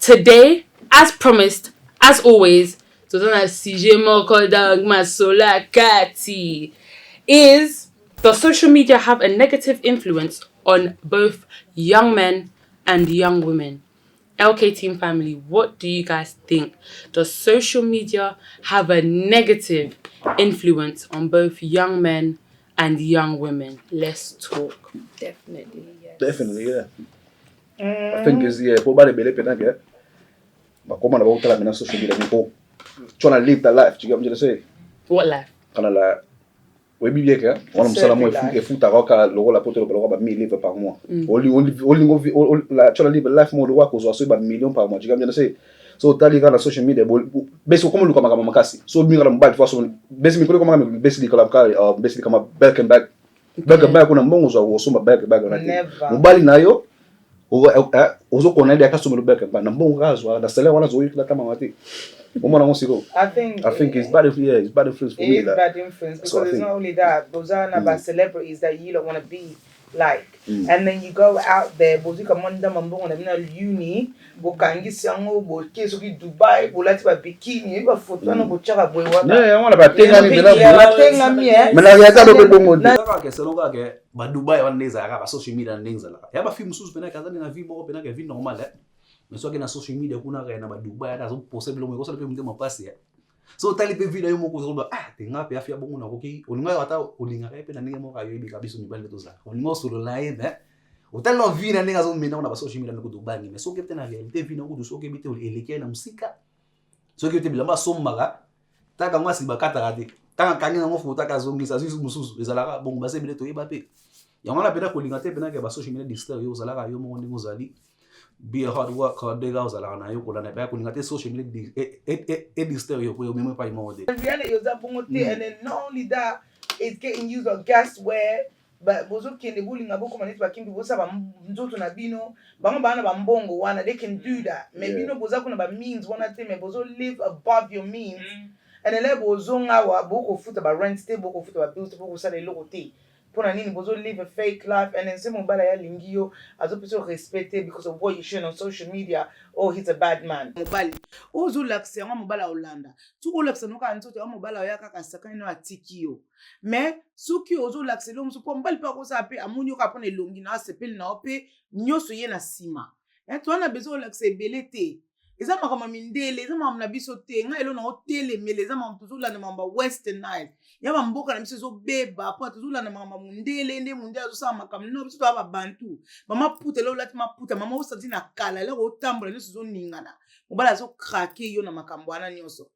Today, as promised, as always, is, does social media have a negative influence on both young men and young women? LK Team Family, what do you guys think? Does social media have a negative influence on both young men and young women? Let's talk. Definitely, yes. Definitely, yeah. I think it's probably bele penage. But come on about tell me social media people trying to live the life. You get what I'm trying to say? What life? Kind of like we be here. One of them e foot aroka logo la poto logo ba 1000 livres par mois. Only la trying to live a life more work cause so ba million par mois. You get what I'm trying to say? So tali kana social media basically comme luka makama makasi. So mi ngala mbali façon basically ko kama basically kala basically kama back and back. Back and back kuna mbongo za usoma back and back na mbali nayo ozo kona ile akasoma lo back and back na mbongo gazwa da sele wana zo yikla kama mati. I think it's bad influence. It's bad influence for me. It's bad influence because it's not only that. Those are about celebrities that you don't want to be like, and then you go out there. Bozi kamanda mambo na mina uni. Bokangi siango boke soki Dubai. Bolati ba bikini. Ba photo na bochaka boy wata. Yeah, wana ba tenga ni bila. Tenga mi Mena yata do bongo. Naka ke selonga ke ba Dubai wana neza ka ba social media ndenza la. Ya ba film susu pena kaza na vie moko pena ke vie normal mais soit que na social media kuna ka na ba Dubai na zo possible mo ko sa pe mte mapasi ya so tali pe video yo mo ko zo tenga pe afia bongo na ko ki olinga wata olinga ka pe na ninga mo ka yo bi kabiso ni bale to za olinga solo la ye utal no vi na ninga zo mena na ba social media ko Dubai mais so ke tena realite vi na ko so ke bite oleke na musika so ke te bilamba somma ka taka ngasi ba katarate taka kanina mo futa ka zongisa zisu mususu ezala ka bongo ba se bile to yeba pe yango na pena ko linga te pena ke ba social media distract yo zala ka yo mo ndingo zali be a hard work hard day guys ala na yo ko na ba ko ngate social media this stereo ko yo memo pa mo de reality is that and then not only that it's getting used on gas where but bozo kende bullying aboko manisi bakimbi bosa ba mtoto na bino bango bana ba mbongo wana they can do that maybe no boza kuna ba means wana te me bozo live above your means and then le bozo ngawa boko futa ba rent stay boko futa ba bills boko sala loko te pona nini bozo live a fake life and then se mobala ya lingio azopiso respected because of what you share on social media. Oh, he's a bad man mobali ozo lakse nga mobala Holanda tuko lakse noka ntoto ya mobala ya kaka sakani wa tikio mais suki ozo lakse lo msupo mobali pa ko sa pe amunyo ka pona elongi na sepeli na ope nyoso ye na sima ya to na bezo lakse belete eza makama mindele eza mamna biso te nga elo na hotele mele eza mam tuzula na mamba Western Nile yaba mboka na biso zo beba po tuzula na mamba mundele nde mundele zo sa makam no biso aba bantu mama puta lo lati maputa mama osati na kala le ko tambola niso zo ningana mobala zo krake yo na makambo ana nyoso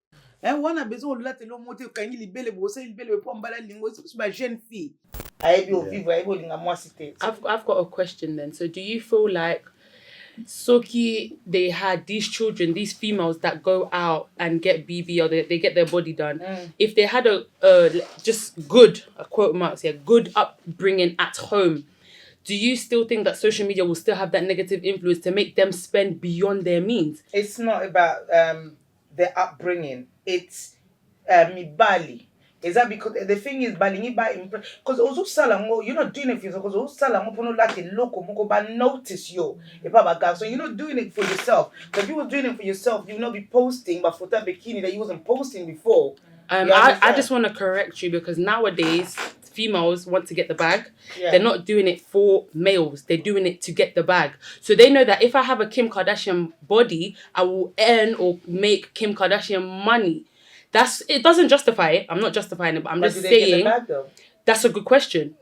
wana bezo lati lo mote kangi libele bosa libele po mbala lingo so ba jeune fille aibi o vivre aibi linga moi cité. I've got a question then. So do you feel like Soki, they had these children, these females that go out and get BB or they get their body done. If they had a just good, quote marks, good upbringing at home, do you still think that social media will still have that negative influence to make them spend beyond their means? It's not about the upbringing. It's mibali. Is that because the thing is balingi ba because also salango you're not doing it for yourself because also salango pono like loco moko ba notice you so you're not doing it for yourself. So if you were doing it for yourself you will not be posting but for that bikini that you wasn't posting before. I just want to correct you because nowadays females want to get the bag. They're not doing it for males. They're doing it to get the bag. So they know that if I have a Kim Kardashian body, I will earn or make Kim Kardashian money. It doesn't justify it. I'm not justifying it, but I'm just saying that's a good question.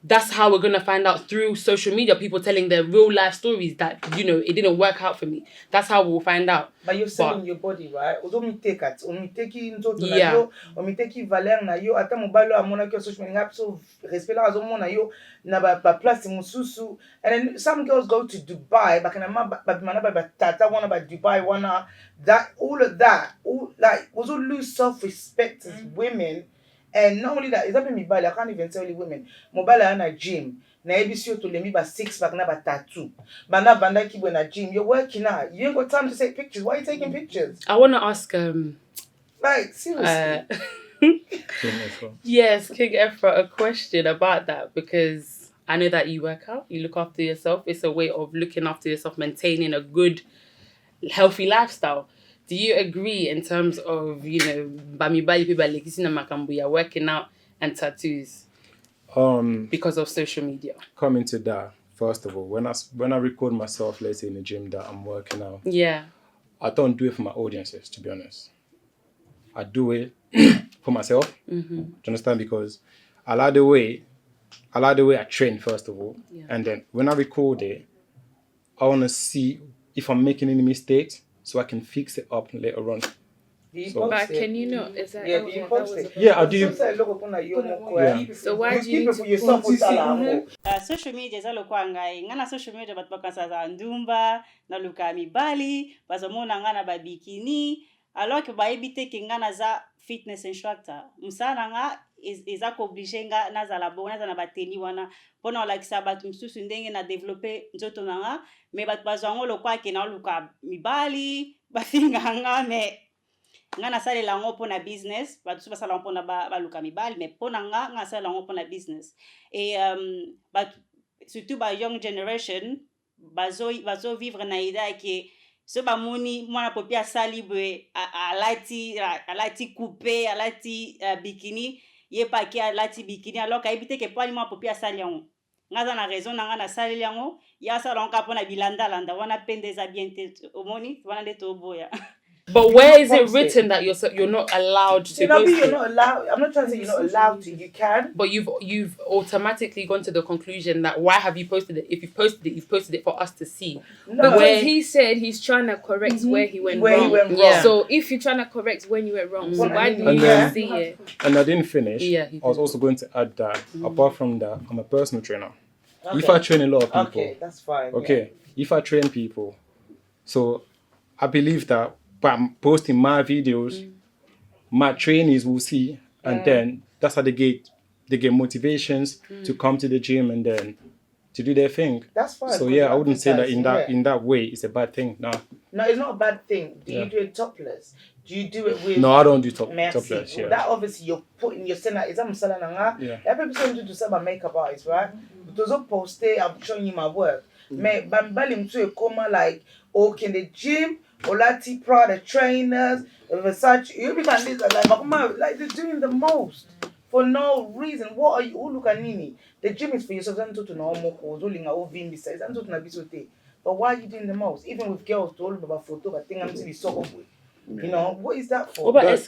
That's how we're gonna find out through social media, people telling their real life stories that, it didn't work out for me. That's how we'll find out. But you're selling your body, right? Omi take it. Omi take nzoto na yo, omi take valeur na yo, ata mobalo amona ke social media so respect la azomo na yo na ba place mususu. And then some girls go to Dubai, but ba tata wanna ba Dubai wanna that all of that, all like also lose self-respect as women. And not only that, it's not me mobile. I can't even tell you women. Mobile are na gym. Na ebisio to lemi ba 6 pack na ba tattoo. Banda kibo na gym. You're working out. You ain't got time to take pictures. Why are you taking pictures? I want to ask like seriously. Yes, King Efra, a question about that because I know that you work out, you look after yourself. It's a way of looking after yourself, maintaining a good healthy lifestyle. Do you agree in terms of, Bamibali people like Kisina Makambuya working out and tattoos because of social media? Coming to that, first of all, when I record myself, let's say in the gym that I'm working out, I don't do it for my audiences, to be honest. I do it for myself. Mm-hmm. Do you understand? Because I like the way I train, first of all. Yeah. And then when I record it, I want to see if I'm making any mistakes so I can fix it up later on. But can you know? Is that do you post it? Yeah, I do. So why do you need to post? Social media za lokwa ngai ngana social media bat bakasa za ndumba na luka mibali bazomona ngana ba bikini alors que ba ebite ke ngana za fitness instructor musana nga eza ko obligé nga nazala bona na bateni wana pona like sa bat msusu ndenge na développer nzoto nanga mais bat bazango lokwa ke na luka mibali bafinga nga mais ngana sale lango pona business batu basala pona baluka mibali mais pona nga sale lango pona business et but surtout ba young generation bazo vivre na idée que so ba moni mwana popia salibwe alati coupé alati bikini yepa ki alati bikini alors ka ebite ke pani mwana popia sali yango ngaza na raison na nga na sali yango ya sala onka pona bilanda landa wana pendeza bien te omoni wana ndeto boya. But where is it written that you're not allowed to post you're not allowed. I'm not trying to say you're not allowed to. You can. But you've automatically gone to the conclusion that why have you posted it? If you posted it, you've posted it for us to see. No, because he said he's trying to correct where he went wrong. Yeah. So if you're trying to correct when you went wrong, so why do you see it? And I didn't finish. Yeah, I was also going to add that apart from that, I'm a personal trainer. Okay. If I train a lot of people, okay, that's fine. Okay, if I train people, so I believe that by posting my videos, my trainees will see, and then that's how they get motivations to come to the gym and then to do their thing. That's fine. So I wouldn't say that in that way it's a bad thing. No, it's not a bad thing. Do you do it topless? Do you do it with? No, I don't do topless. Yeah. That obviously you're putting your center. Is that salana? Yeah. Every person do some makeup artist, right? Those who post it, I'm showing you my work. Me bambalim to a coma like in the gym. Olati Prada trainers, Versace, you become this like they're doing the most for no reason. What are you all look at Nini? The gym is for yourself, to normal cause, only vim besides, and to bisote. But why are you doing the most? Even with girls to all about photo, I think I'm to be so you know, what is that for? What about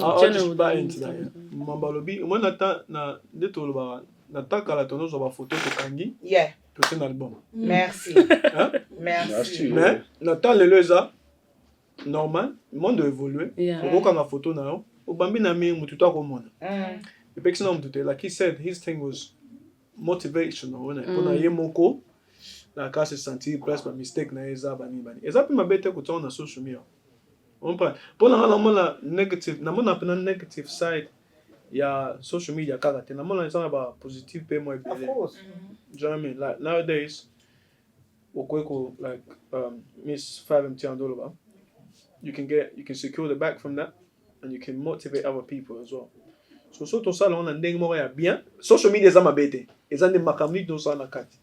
I'll just buy into that. Mambalobi, when na de to ba na takala to no zo ba photo to kangi. Yeah. To un album. Merci. Merci. Mais na ta leleza normal, le monde doit évoluer. On voit la photo now. Obambi na mi mututa ko mona. The person mutute like he said his thing was motivational. When I yemoko na kasi senti press by mistake na eza bani. Eza pi mabete ko tona social media. On pa. Pona na mona negative, na mona pena negative side ya social media kaka te. Na mona eza ba positive pe mo e bele. Of course. Do you know what I mean? Like nowadays like miss $5 you can secure the back from that and you can motivate other people as well. So to ça là on a ndenge mo ya bien. Social media za mabete. Ezande makamni do ça na kati.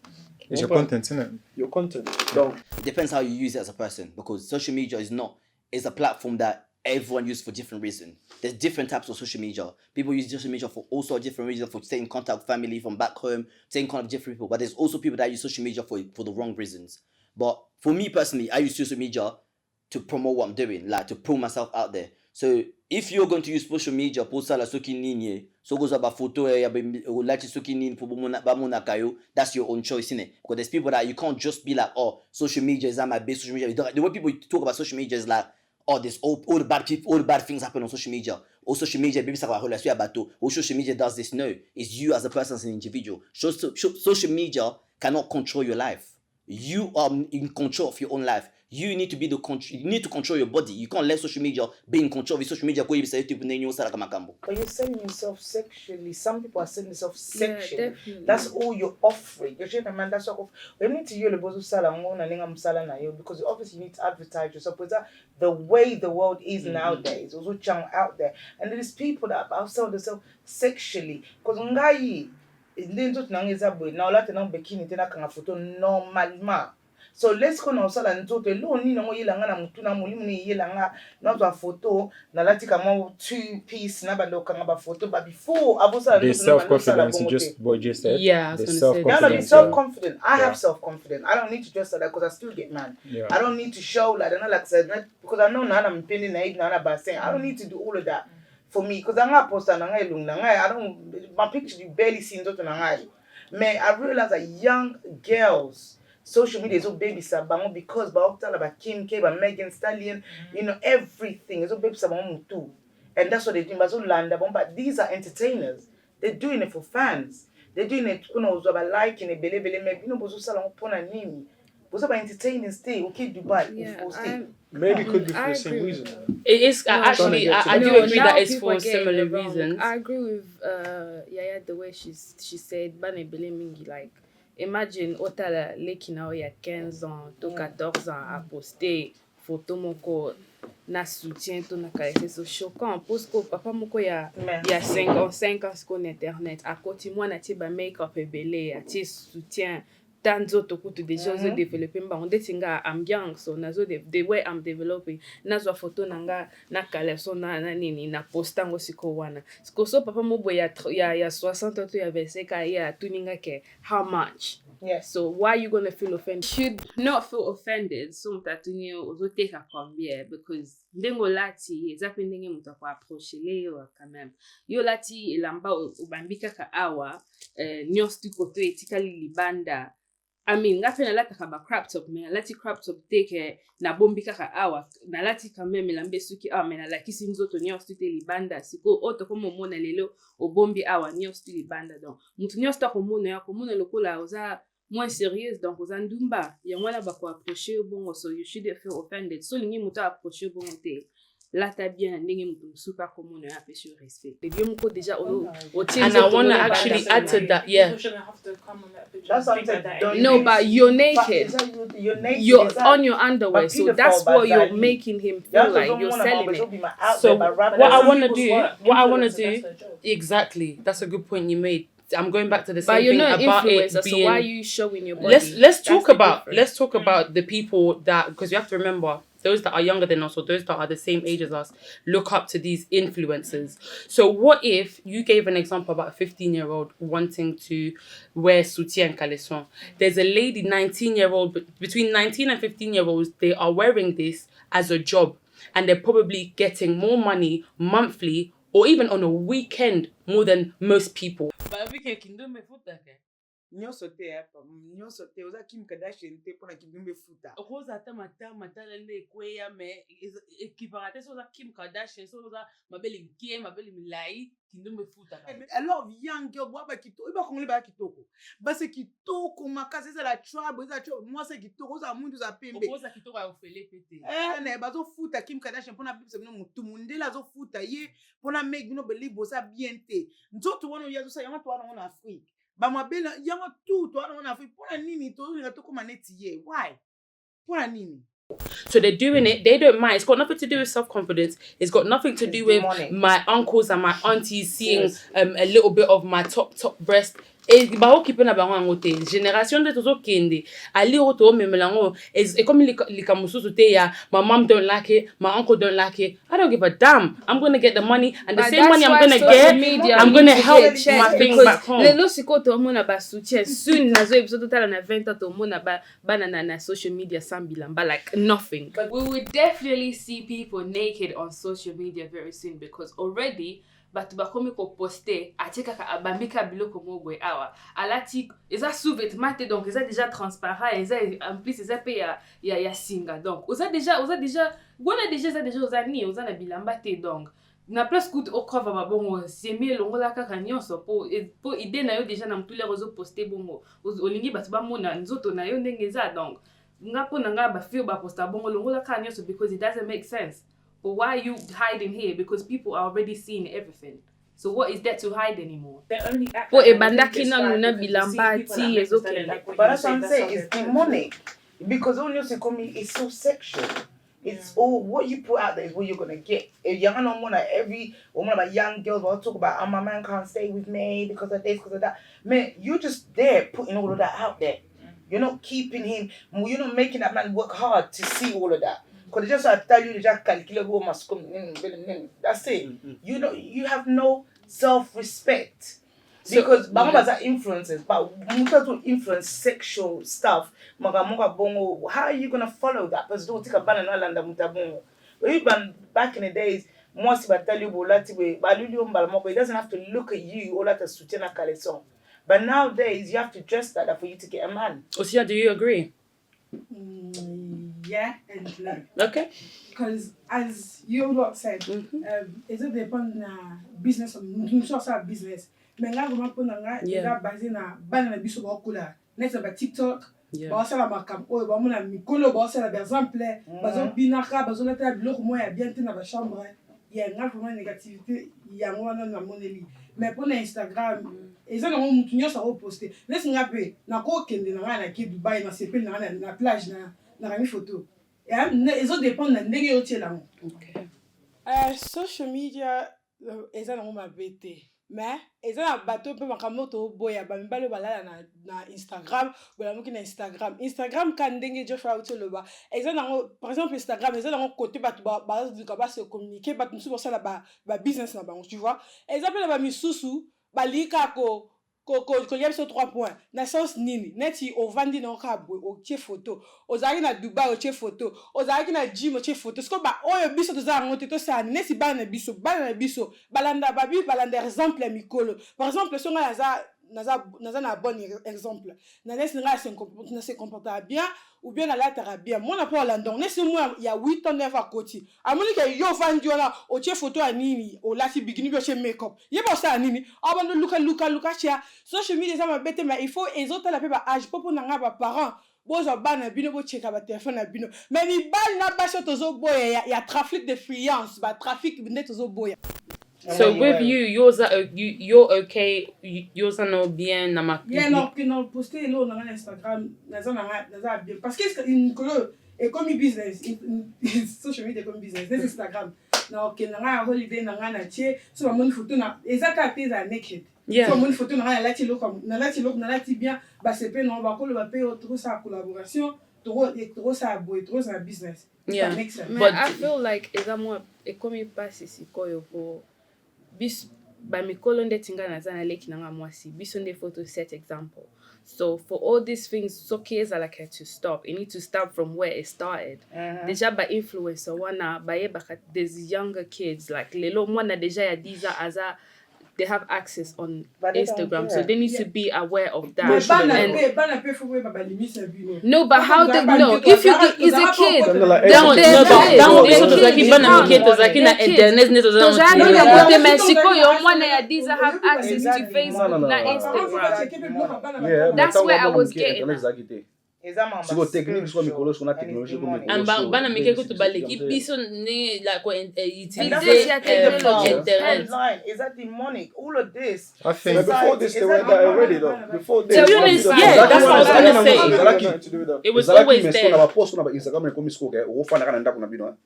It's your content, isn't it? Your content. So it depends how you use it as a person because social media is a platform that everyone uses for different reasons. There's different types of social media. People use social media for also different reasons, for staying in contact with family from back home, staying in contact with different people. But there's also people that use social media for the wrong reasons. But for me personally, I use social media to promote what I'm doing, like to put myself out there. So if you're going to use social media, post la soki nini, so goes about photo ya like soki nini for bamona kayo, that's your own choice, innit? Because there's people that you can't just be like, oh, social media is my base social media. The way people talk about social media is like, oh, there's all the bad people, all the bad things happen on social media. Or social media, baby sakwa relation ya bateau. Or social media does this. No, it's you as a person, as an individual. Social media cannot control your life. You are in control of your own life. You need to be you need to control your body. You can't let social media be in control of social media. But you're selling yourself sexually. Some people are selling themselves sexually. Yeah, that's all you're offering. You're saying, man, that's all. We need to use the because obviously you need to advertise yourself. Because the way the world is nowadays, also out there, and there's people that are selling themselves sexually. Because ngai, now let them bikini tena kanga photo normalement. So let's go now sala nzoto lo ni nango yelanga na mutu na mulimu ni yelanga na za photo na lati kama 2-piece na baloka nga ba photo but before abusala the self-confidence just what you just said. Yeah, the self-confidence. Self-confident. I have self-confidence. I don't need to dress like that because I still get mad. Yeah. I don't need to show like I like said because I know now I'm pinning naive now I'm saying I don't need to do all of that for me because I'm not posting I don't my picture you barely seen that man. I realize that young girls social media is all baby sabang because about Kim K, about Megan Stallion, you know everything is all baby sabang too, and that's what they do. But these are entertainers. They're doing it for fans. They're doing it, you know, about liking it, you know, bozo salon pona nini, bozo about entertaining stay. Okay, Dubai, maybe could be for the same reason. It is actually. I do agree that it's for similar reasons. I agree with Yaya the way she said, bane bele mingi like. Imagine otala leki na ya 15 ans, to 14 ans a poster photo moko na soutien to na caresse so choquant parce que papa moko ya 5 ans sur internet a continué na ti ba make-up ebele a ti soutien tanzo to kutu déjà zo développer mba on detinga ambiance so nazo the way I'm developing nazo photo nanga na caresse na nini na postango siko wana so papa mo boya ya 60 to ya 25 ya tuninga ke how much. Yes. So why are you gonna feel offended? Should not feel offended. So mtatunye uzoteka kwambie because ndengo lati zapi ndenge mtakwa approach leo quand même. Yo lati ilamba ubambika ka awa nyos tu koto etikali libanda. I mean, ngafe na lata kaba crop top me lati crop top take na bombika ka awa na lati kame me lambe suki me na laki sinzoto nyos tu te libanda siko oto komo mona lelo obombi awa nyos tu libanda donc mutu nyos ta komona ya komona lokola oza moins sérieuse donc aux andumba ya mwana ba ko approcher bon so you should feel offended so lingi muta approcher bon te là ta bien ndenge mutu super common ya pe sur respect et bien mko déjà and I want to actually add to that that's something no but you're naked you're on your underwear so that's what you're making him feel like you're selling it so what I want to do exactly that's a good point you made. I'm going back to the same thing about it being. So why are you showing your body? Let's talk about the people that, because you have to remember those that are younger than us or those that are the same age as us look up to these influencers. So what if you gave an example about a 15-year-old wanting to wear soutien and caleçon? There's a lady 19-year-old between 19 and 15-year-olds they are wearing this as a job and they're probably getting more money monthly or even on a weekend more than most people. Nyoso te oza Kim Kardashian te pona Kimbe futa. Oza ta matala le kweya me equiparate so oza Kim Kardashian so oza mabeli mkie mabeli milai Kimbe futa. A lot of young girls baba kitoko iba kongole ba kitoko. Base kitoko makasi eza la trouble eza trouble moi c'est kitoko oza mundu za pembe. Oza kitoko ya ofele pete. Ne bazo futa Kim Kardashian pona bibisa bino mutu mundela zo futa ye pona make bino believe boza bien te. Nzoto wana yazo sa yama to wana na Afrique. Bamabela yango tout toi on a fait pour la nini to ni to kuma netiye why pour la nini. So they're doing it, they don't mind. It's got nothing to do with self-confidence. It's got nothing to do with my uncles and my aunties seeing a little bit of my top breast. Ba okipe na bango ngote generation de tozo kende ali oto memelango is comme likamususu te ya my mom don't like it, my uncle don't like it. I don't give a damn. I'm going to get the money and the same money I'm going to get I'm going to help my things back home. Lelo siko to mona ba soutien soon nazo episode totala na 20 to mona ba na social media sambilamba like nothing. But we will definitely see people naked on social media very soon because already but bakomi ko poster atika ka abambika biloko mogwe awa alati eza sous-vêtement donc eza déjà transparent eza en plus eza pe ya singa donc oza déjà bona déjà oza ni oza na bilamba te donc na plus coûte au cover ba bongo semi longola kaka nyonso po idée na yo déjà na mtule rezo poster bongo olingi batu ba mona nzoto na yo ndenge eza donc ngapo nanga ba feel ba poster bongo longola kaka nyonso because it doesn't make sense. But why are you hiding here? Because people are already seeing everything. So what is there to hide anymore? But that's what I'm saying. It's demonic. Because all you see is so sexual. It's all what you put out there is what you're gonna get. If you're gonna want every one of my young girls will talk about, my man can't stay with me because of this, because of that. Man, you're just there putting all of that out there. You're not keeping him. You're not making that man work hard to see all of that. Because they just have to tell you, just calculate who must come. That's it. You know, you have no self-respect. Because Bangabas are influences, but to influence sexual stuff. How are you gonna follow that? Because don't take a banana land mutabongo. Even back in the days, most people tell you it doesn't have to look at you or like a soutien caleçon. But nowadays you have to dress that for you to get a man. Osia, do you agree? Yeah and no. Okay. Because as you lot said, it's a depend on business or business. Menga goma pona nga ega basé na bana biso ba kula. Next ba TikTok. Ba sala makam o ba mona mikolo ba sala par exemple bazo binaka bazo la ta biloko mo ya bien te na ba chambre. Ya nga vraiment négativité ya ngwana na moneli. Mais pour Instagram, ils ont un mutunyo sa reposter. Laisse nga pe na ko kende na nga na ki Dubai na sepe na plage na mi photo. Et ils ont dépendre na ndenge yotie là. Okay. Social media ils ont ma bête. Mais ils ont un bateau peu makamoto boya ba mbalo balala na Instagram bola moki na Instagram kan ndenge Joshua utoloba ils ont par exemple Instagram ils ont un côté bato ba se communiquer bato musu ça là ba business na bango tu vois ils appellent ba misusu ba lika ko yeb so 3 points na sens nini neti ovandi na okabwe o tie photo ozaki na Dubai o tie photo ozaki na gym o tie photo sko ba oyo biso toza ngote to sani nesi bana biso balanda exemple mikolo par exemple so nga naza na bon exemple na nesi nga se comporter bien ou bien na latera bien moi na pas London nesi moi il y a 8 ans 9 à côté amoni ke yo vandi ona o tie photo anini o lati bikini bio che make-up yeba ça anini abando luka chia social media ça m'a bête mais il faut les autres la pe ba âge pour na nga ba parents bozo bana bino bo checker ba téléphone na bino mais mi bal na ba so tozo boya ya trafic de friands ba trafic net tozo boya. So with you're okay, yours are no bien nama. Yeah, non poster lo na Instagram, na bien parce que une colo et comme business, social media comme business, c'est Instagram. Na okay na holiday na na tie, so ba mon photo na exactement za naked. Yeah. So mon photo na lati lo comme na lati bien, ba c'est pe non ba ko ba pe trop sa collaboration, trop sa boy, trop sa business. Yeah. But I feel like exactement et comme il passe ici koyo pour bis ba mikolo ndetinga na zana leki na mwasi bisonde photo set example. So for all these things so kids are like to stop. You need to start from where it started. Deja ba influencer wana ba there's younger kids like lelo mwana deja ya diza aza they have access on Instagram, so they need to be aware of that. No, but how they know? If you is a kid, have access to Facebook, not Instagram. That's where I was getting. Siko technique siko mikolo siko na technologie ko mikolo. And bana mike ko to baleki biso ne like internet online is that demonic all of this. I think before this they were there already though. Before this. To be honest, yeah, that's what I was gonna say. It was always there. Na post na Instagram ko misiko ke o fana kana ndako na bino.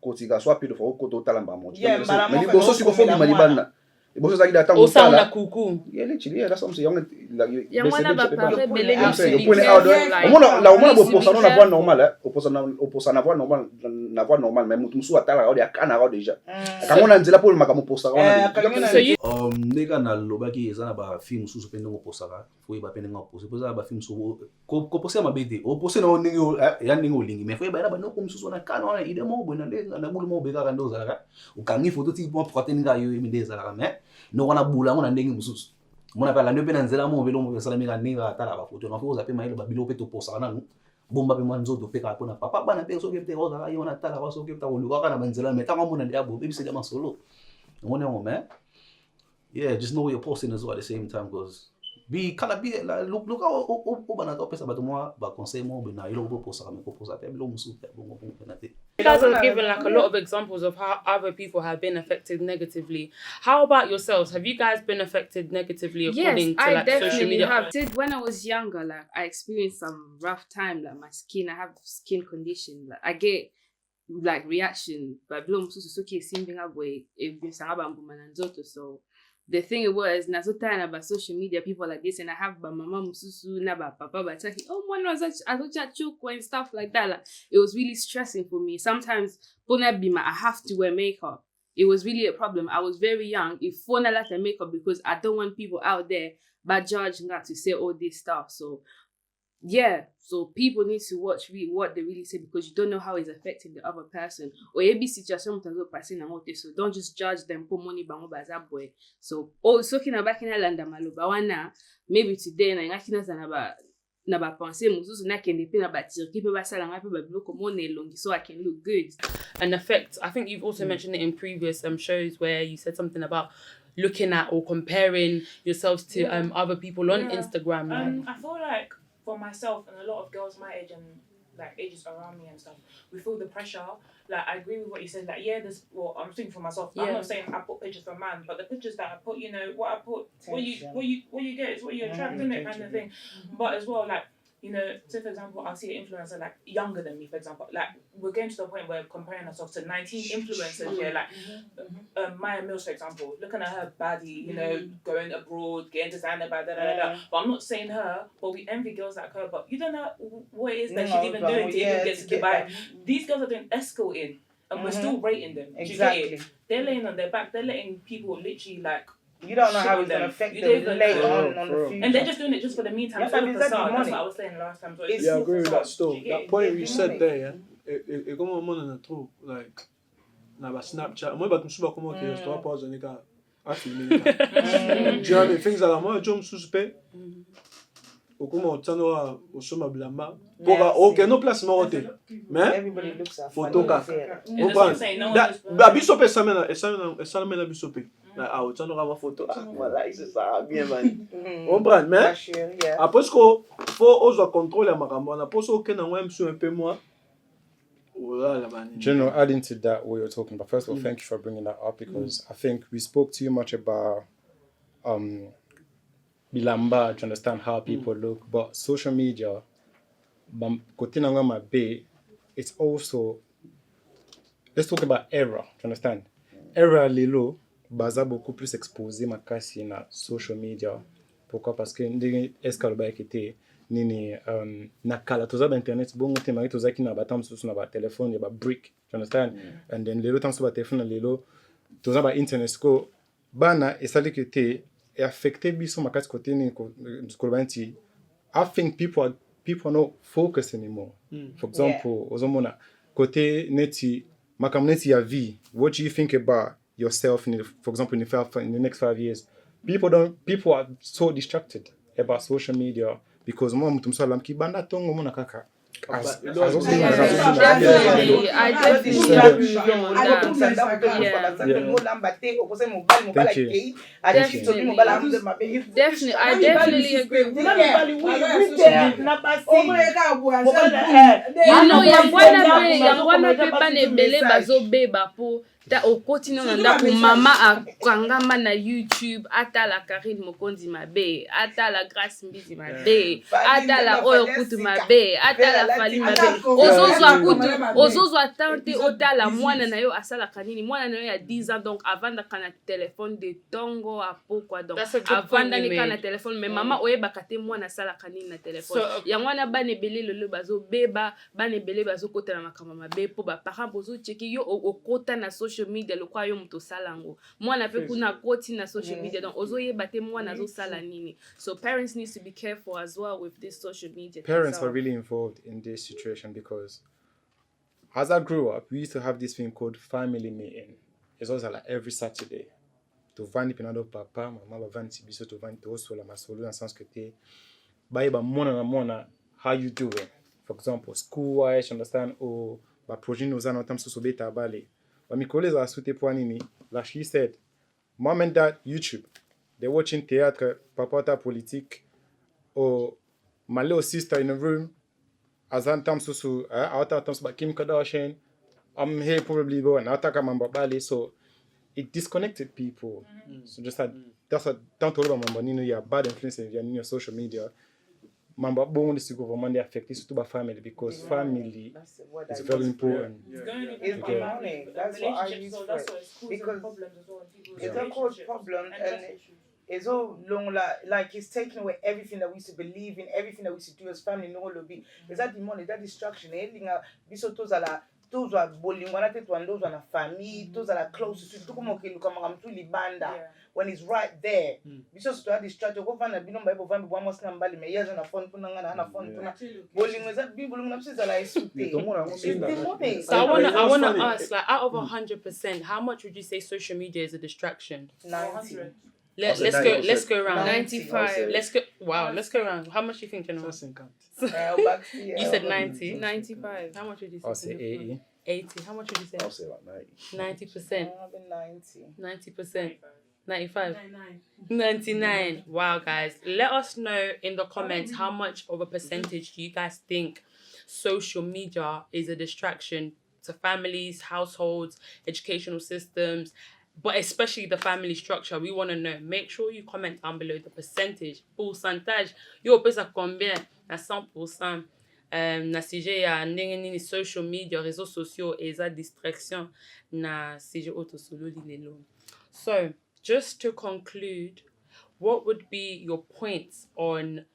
Ko tika so apido fo ko to talamba mo. Mais ni boso siko fo bi malibana. Boso zaki da tango sala. Osana kuku. Yeah, literally, yeah, that's what I'm saying. Yamwana ba pare bele la bo posa na voix normale, oposa na voix normale, mais mutu musu atala ka ya kana ka déjà. Kamona nzela pour makamu posa ka. Nega na lobaki ezana ba film susu pende ngo posa ka. Foi ba pende ngo posa. Posa ba film so ko posa mabete. O posa na ningo ya ningo lingi. Mais foi ba na ba no ko musu na kana ide mo bona na bulu mo beka ka ndoza ka. Ukangi photo ti mo protein ga yo imideza ka mais no wana bula ngona ndenge mususu mona pala ndo pena nzela mo velo mo pesala meka ninga tala ba photo na foza pe maile ba bilo pe to posa na bomba pe manzo to pe ka pona papa bana pe so ke te oza ka yona tala ba so ke ta oluka kana banzela meta ngomona ndia bo pe bisela masolo ngone mo man yeah just know what you're posting as well at the same time because be kana be look o bana to pesa ba to mo ba conseil mo be na ilo bo posa me ko posa pe bilo musu pe bo na te. You guys have given like a lot of examples of how other people have been affected negatively. How about yourselves? Have you guys been affected negatively according to like social media? Yes, I definitely have. When I was younger, like I experienced some rough time. Like my skin, I have skin condition. Like I get like reaction. But so the thing it was, na so tired about social media, people like this, and I have my mama mususu, na ba papa, but oh, one was a joke and stuff like that. Like, it was really stressing for me. Sometimes, I have to wear makeup. It was really a problem. I was very young. If I let the makeup because I don't want people out there but judging that to say all this stuff. So yeah, so people need to watch what they really say because you don't know how it's affecting the other person. Or maybe situation passing and what they so don't just judge them. Put money bango baza boy. So so kina back in Landa maloba wana maybe today na ngakina zanaba na ba penser mususu na kende pe na batir ki pe basala ngapi ba bloko money longi so I can look good. An effect. I think you've also mentioned it in previous shows where you said something about looking at or comparing yourselves to other people on Instagram. I feel like for myself and a lot of girls my age and like ages around me and stuff, we feel the pressure. Like I agree with what you said. Like I'm speaking for myself. I'm not saying I put pictures for man, but the pictures that I put, what I put, what you get is what you attract, isn't it, kind of thing. But as well, like say for example, I'll see an influencer like younger than me, for example. Like we're getting to the point where we're comparing ourselves to 19 influencers here. Like Maya Mills, for example, looking at her baddie, going abroad, getting designer bag, But I'm not saying her, but we envy girls like her. But you don't know what it is that she's even doing to even get to Dubai. These girls are doing escorting, and we're still rating them. Exactly. They're laying on their back. They're letting people literally like. You don't know how it's going to affect them later on the future. And they're just doing it just for the meantime. That's what I was saying last time. So I agree with that still. That point you said there, it come on in true. Like, na ba Snapchat. Moi, tu suba como que eu estou a pausa nika. A filmer. Já me things like moi, eu me suspect. Ou como o tano o soma blamba. Porra, ok, no place marote. Everybody looks at photoka. Opa. Bisope essa mena bisope. O tano ga photo. Voilà, isso ça bien man. On prend mais après ce qu'on faut oser contrôler makambo na poso ok na moi un peu moi. General, adding to that what you're talking about, first of all, thank you for bringing that up because I think we spoke too much about bilamba to understand how people look, but social media, it's also, let's talk about era, to understand. Era lilo, baza beaucoup plus exposé makasi na social media. Pourquoi? Parce que ndenge escaloba ekete nini na kala toza ba internet bongo te mari toza ki na batam susu na ba telephone ya ba brick, you understand? And then lelo tam so ba telephone lelo toza ba internet ko bana esali ke te e affecté biso makati kote ni ko banti. I think people are not focused anymore. For example, ozomona kote neti makamneti ya vie. What do you think about yourself for example in the next 5 years? People are so distracted about social media because mwa mtu msala mkibanda tongo mona kaka. I definitely agree with ta okoti no nda ku mama akangama na YouTube atala Karine Mokonzi mabe atala Grace Mbizi mabe atala oyo kutu mabe atala Fali mabe ozozwa tante otala mwana na yo asala kanini mwana na yo ya 10 ans donc avant da kana téléphone de tongo apokwa donc avant da kana téléphone mais mama oyeba kate mwana sala kanini na téléphone ya mwana bane belé lelo bazo beba bane belé bazo kota na makama mabe po ba parents bozo cheki yo okota na social media le kwa yo mto salango mwana pe kuna koti na social media donc ozoye bate mwana zo sala nini. So parents need to be careful as well with this social media. Parents are really involved in this situation because as I grew up we used to have this thing called family meeting. It's also like every Saturday to vani pinado papa mama vani tibiso to vani to so la masolo dans sens que te ba mwana na mwana how you doing, for example school wise, understand or ba projet nos an tam so beta bale. But my colleagues are suited for nini. Like she said, mom and dad YouTube, they're watching theater, papata politique, or my little sister in the room. As I'm Tam Susu, out of Kim Kardashian, I'm here probably going. I'll talk about Bali, so it disconnected people. So just that's a don't talk about my you know, bad influence in your social media. Mamba bon is government affected to the family because family is very important. It's demonic. That's what I use for it. Because it's a cause problem and it's all long like it's taking away everything that we used to believe in, everything that we used to do as family. No lobby. Is that demonic? That distraction? Those are bullying. When I take one, those are a family. Those are close to libanda. When it's right there, because to distract, go find a binom by Bovambi, one must number me. Yes, on a phone, bullying was that people like it's demonic. So I wanna ask, like, out of 100%, how much would you say social media is a distraction? 90. Let's go around. 95. Let's go around. How much do you think, General? You said 90. 95. How much would you say? I'll say 80. 80. How much would you say? I'll say like 90. 90%. 90. 90%. 95. 99. Wow, guys. Let us know in the comments how much of a percentage do you guys think social media is a distraction to families, households, educational systems, but especially the family structure. We want to know. Make sure you comment down below the percentage. Pourcentage. Yo, pesa combien? Na 100%. Na CG ya ndenge social media, réseaux sociaux, eza distraction na CG auto solo lilo. So, just to conclude, what would be your points on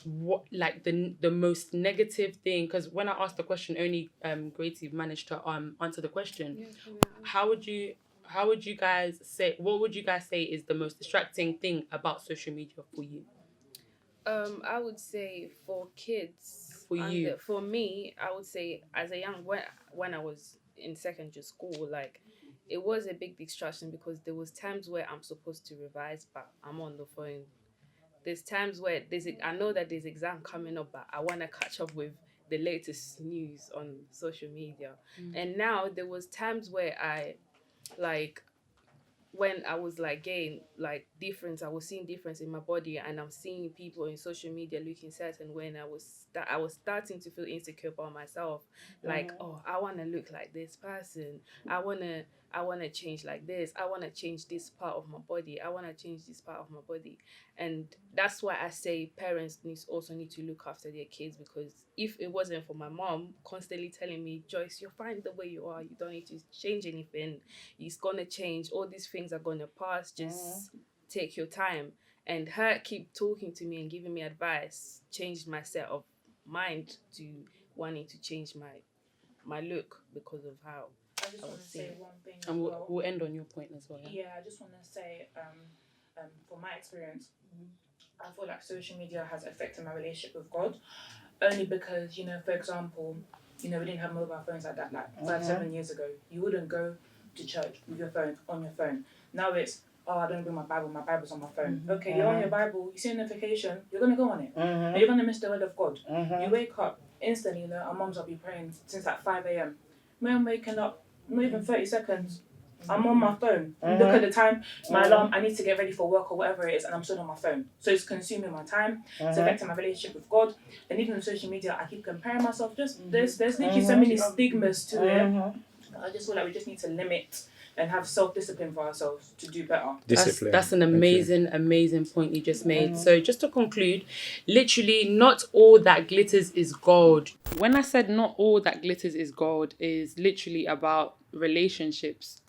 what, like, the most negative thing? Because when I asked the question, only Grady managed to answer the question. Yeah. How would you guys say? What would you guys say is the most distracting thing about social media for you? I would say for kids. For me, I would say as a young when I was in secondary school, like, it was a big distraction because there was times where I'm supposed to revise, but I'm on the phone. There's times where I know that there's exam coming up, but I want to catch up with the latest news on social media. And now there was times where when I was like getting like difference, I was seeing difference in my body, and I'm seeing people in social media looking certain way, and I was starting to feel insecure about myself. Like, oh, I want to look like this person. I wanna change like this. I want to change this part of my body. I want to change this part of my body. And that's why I say parents also need to look after their kids, because if it wasn't for my mom constantly telling me, Joyce, you're fine the way you are. You don't need to change anything. It's going to change. All these things are going to pass. Just take your time. And her keep talking to me and giving me advice changed my set of mind to wanting to change my look because of how I just want to say one thing. And we'll end on your point as well. Yeah, I just want to say, from my experience, I feel like social media has affected my relationship with God, only because, for example, we didn't have mobile phones like that, like 5-7 years ago. You wouldn't go to church with your phone on your phone. Now it's, I don't bring my Bible's on my phone. Okay, you're on your Bible, you see a notification, you're going to go on it. And you're going to miss the word of God. You wake up instantly, our moms will be praying since like 5 a.m. When I'm waking up, not even 30 seconds, I'm on my phone. Look at the time, my alarm, I need to get ready for work or whatever it is, and I'm still on my phone. So it's consuming my time, it's affecting my relationship with God. And even on social media, I keep comparing myself. There's literally so many stigmas to it. I just feel like we just need to limit and have self-discipline for ourselves to do better. That's an amazing point you just made. So just to conclude, literally not all that glitters is gold. When I said not all that glitters is gold, is literally about relationships.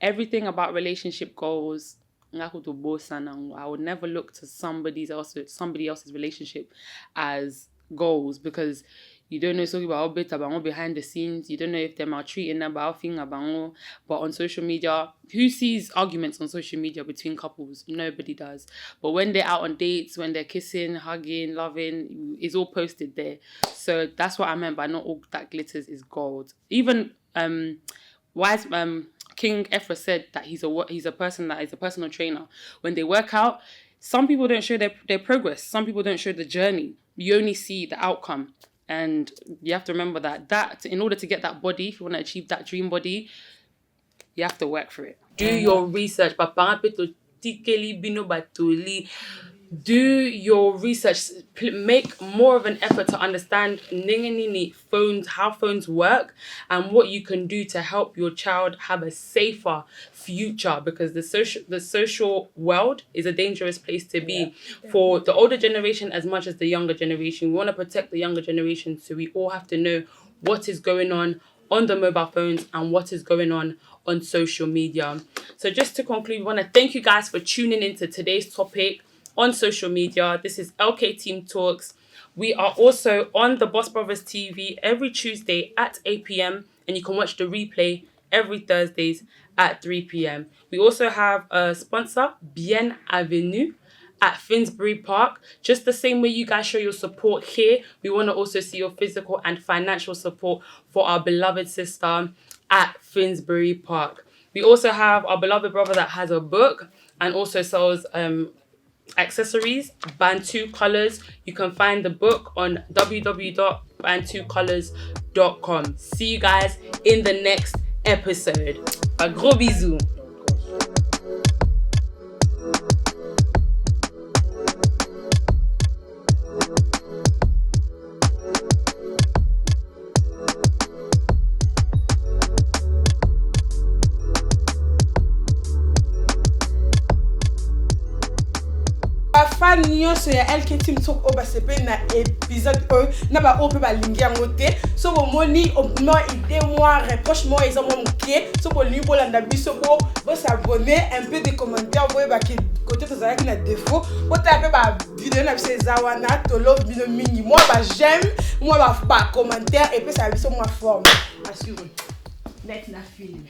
Everything about relationship goals. I would never look to somebody else's relationship as goals, because you don't know something about behind the scenes. You don't know if they're maltreating about thing about. But on social media, who sees arguments on social media between couples? Nobody does. But when they're out on dates, when they're kissing, hugging, loving, it's all posted there. So that's what I meant by not all that glitters is gold. Even King Ephra said that he's a person that is a personal trainer. When they work out, some people don't show their progress. Some people don't show the journey. You only see the outcome. And you have to remember that in order to get that body, if you want to achieve that dream body, you have to work for it. Do your research. do your research, make more of an effort to understand phones, how phones work, and what you can do to help your child have a safer future, because the social world is a dangerous place to be for the older generation as much as the younger generation. We want to protect the younger generation, so we all have to know what is going on the mobile phones and what is going on social media. So just to conclude, we want to thank you guys for tuning into today's topic on social media. This is LKTEAM Talks. We are also on the Boss Brothers TV every Tuesday at 8 p.m. and you can watch the replay every Thursdays at 3 p.m. We also have a sponsor, b-onetv, at Finsbury Park. Just the same way you guys show your support here, we want to also see your physical and financial support for our beloved sister at Finsbury Park. We also have our beloved brother that has a book and also sells accessories, Bantu Colors. You can find the book on www.bantucolors.com. See you guys in the next episode. A gros bisou. fan nyonso ya LKTEAM Talk o basepe na épisode 1 na ba o pe ba lingi yango te so bo moni no idée moi reproche moi ils ont moqué so bo li bolanda biso bo s'abonner un peu des commentaires bo ba ki côté to zaki na défaut bo taper ba vidéo na biso zawana to love bino mingi moi ba j'aime moi ba commentaire et puis ça biso moi forme assure net na film.